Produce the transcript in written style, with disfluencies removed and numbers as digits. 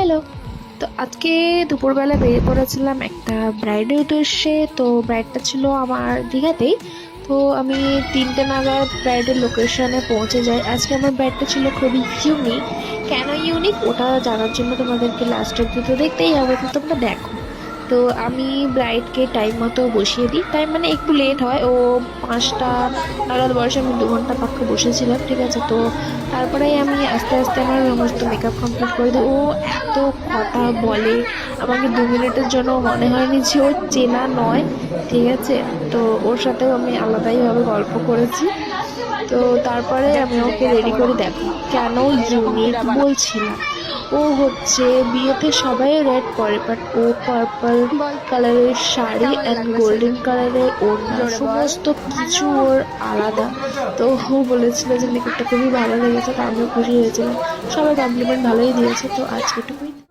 Hello. তো আজকে দুপুরবেলা বেরিয়ে পড়েছিলাম একটা ব্রাইডের উদ্দেশ্যে। তো ব্রাইডটা ছিল আমার দীঘাতেই। তো আমি 3টে নাগাদ ব্রাইডের লোকেশনে পৌঁছে যাই। আজকে আমার ব্রাইডটা ছিল খুবই ইউনিক। কেন ইউনিক ওটা জানার জন্য তোমাদেরকে লাস্ট অব্দি তো দেখতেই হবে, তো তোমরা দেখো। তো আমি ব্রাইডকে টাইম মতো বসিয়ে দিই, টাইম মানে একটু লেট হয়, ও 5টা নাগাদ বয়সে, আমি 2 ঘন্টা পাক্কা বসেছিলাম, ঠিক আছে। তো তারপরে আমি আস্তে আস্তে আমার সমস্ত মেকআপ কমপ্লিট করে দিই। ও এত কথা বলে, আমাকে 2 মিনিটের জন্য মনে হয়নি যে ও চেনা নয়, ঠিক আছে। তো ওর সাথেও আমি আলাদাইভাবে গল্প করেছি। তো তারপরে আমি ওকে রেডি করে, দেখো কেন ইউনিক বলছিলাম। ও হচ্ছে বিয়েতে সবাই রেড পরে, বাট ও পার্পল কালারের শাড়ি অ্যান্ড গোল্ডেন কালারের ওড়না, সমস্ত কিছু ওর আলাদা। তো ও বলেছিল যে মেকআপটা খুবই ভালো লেগেছে, তো আমিও খুশি হয়েছিলাম। সবাই কমপ্লিমেন্ট ভালোই দিয়েছে। তো আজকে এটুকুই।